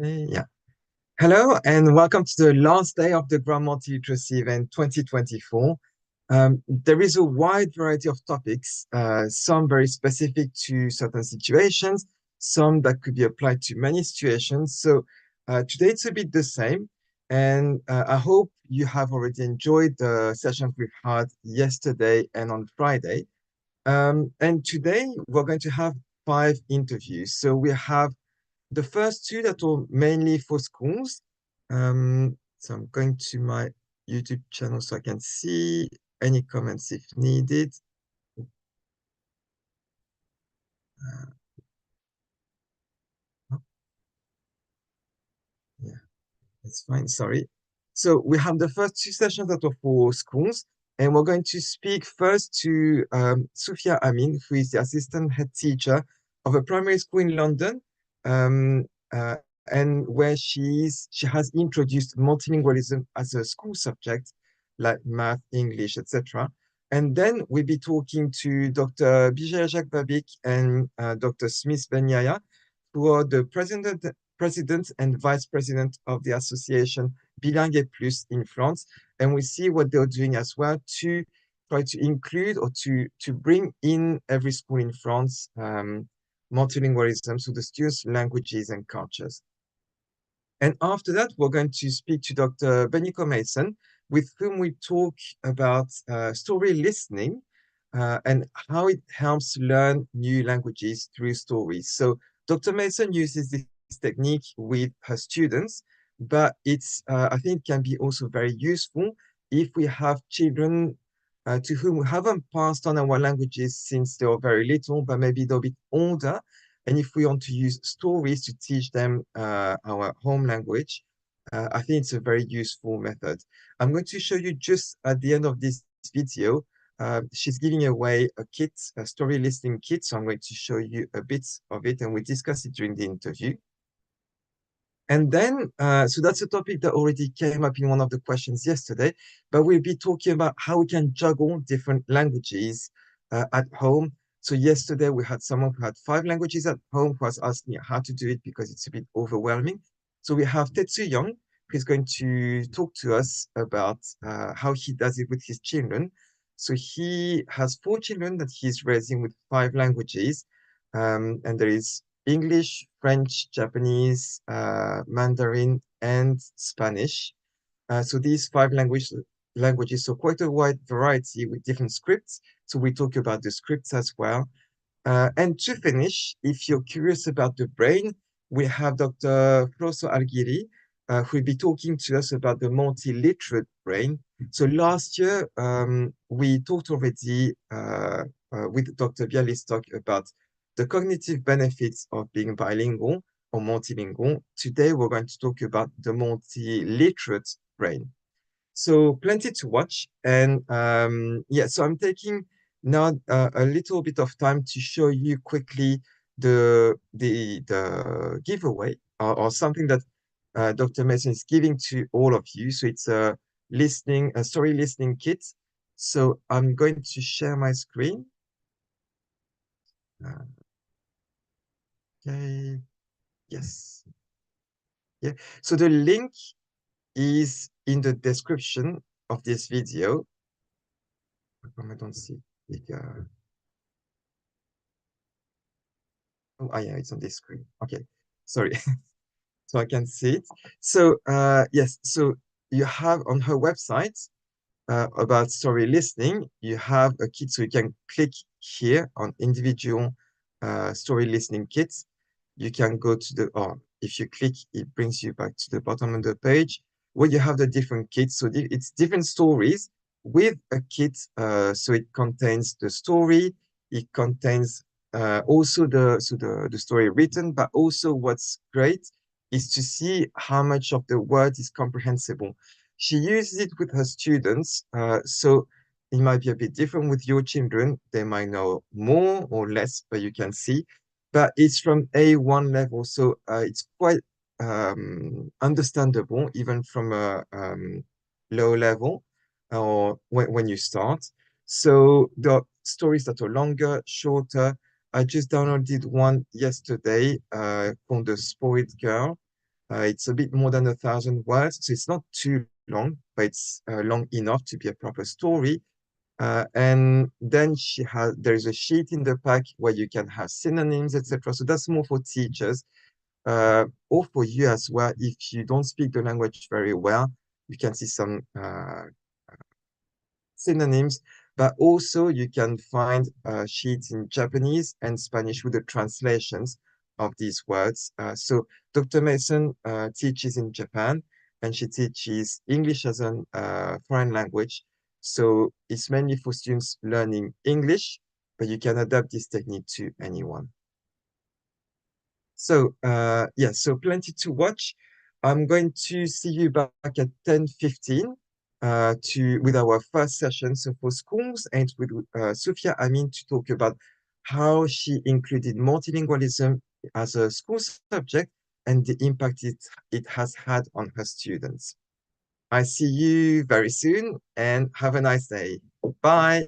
Yeah. Hello and welcome to the last day of the Grand Multiliteracy event 2024. There is a wide variety of topics, some very specific to certain situations, some that could be applied to many situations. So today it's a bit the same. And I hope you have already enjoyed the sessions we've had yesterday and on Friday. And today we're going to have 5 interviews. So we have the first two that are mainly for schools. So I'm going to my YouTube channel so I can see any comments if needed. Uh, oh, yeah, that's fine. Sorry. So we have the first two sessions that are for schools, and we're going to speak first to Sufia Amin, who is the assistant head teacher of a primary school in London. Um, uh, and where she has introduced multilingualism as a school subject, like math, English, etc. And then we'll be talking to Dr. Bijaya Jacques Babik and Dr. Smith Benyaya, who are the president and vice president of the association Bilingue Plus in France. And we see what they're doing as well to try to include or to bring in every school in France multilingualism, so the students' languages and cultures. And after that, we're going to speak to Dr. Beniko Mason, with whom we talk about story listening and how it helps learn new languages through stories. So Dr. Mason uses this technique with her students, but I think can be also very useful if we have children to whom we haven't passed on our languages since they were very little, but maybe they're a bit older, and if we want to use stories to teach them our home language, I think it's a very useful method. I'm going to show you just at the end of this video. She's giving away a kit, a story listening kit. So I'm going to show you a bit of it and we discuss it during the interview. And then, so that's a topic that already came up in one of the questions yesterday, but we'll be talking about how we can juggle different languages at home. So yesterday we had someone who had 5 languages at home who was asking how to do it because it's a bit overwhelming. So we have Tetsu Young, who's going to talk to us about how he does it with his children. So he has 4 children that he's raising with 5 languages. And there is English, French, Japanese, Mandarin, and Spanish. So these 5 languages, so quite a wide variety with different scripts. So we talk about the scripts as well. And to finish, if you're curious about the brain, we have Dr. Froso Alghiri, who will be talking to us about the multiliterate brain. So last year, we talked already with Dr. Bialystok about the cognitive benefits of being bilingual or multilingual. Today, we're going to talk about the multiliterate brain. So plenty to watch. And yeah, so I'm taking now a little bit of time to show you quickly the giveaway or something that Dr. Mason is giving to all of you. So it's a story listening kit. So I'm going to share my screen. Uh, okay, yes. Yeah. So the link is in the description of this video. I don't see it. Oh, yeah, it's on this screen. Okay, sorry. So I can see it. So yes, so you have on her website about story listening, you have a kit, so you can click here on individual story listening kits. You can go to or if you click, it brings you back to the bottom of the page where you have the different kits. So it's different stories with a kit. So it contains the story, it contains also the story written, but also what's great is to see how much of the word is comprehensible. She uses it with her students, so it might be a bit different with your children. They might know more or less, but you can see. But it's from A1 level, so it's quite understandable even from a low level or when you start. So the stories that are longer, shorter. I just downloaded one yesterday called The Spoiled Girl. It's a bit more than 1,000 words, so it's not too long, but it's long enough to be a proper story. And then there is a sheet in the pack where you can have synonyms, etc. So that's more for teachers, or for you as well. If you don't speak the language very well, you can see some synonyms, but also you can find sheets in Japanese and Spanish with the translations of these words. So Dr. Mason teaches in Japan, and she teaches English as a foreign language. So it's mainly for students learning English, but you can adapt this technique to anyone. So yeah, so plenty to watch. I'm going to see you back at 10:15 to with our first session. So for schools and with Sophia Amin to talk about how she included multilingualism as a school subject and the impact it has had on her students. I see you very soon and have a nice day. Bye.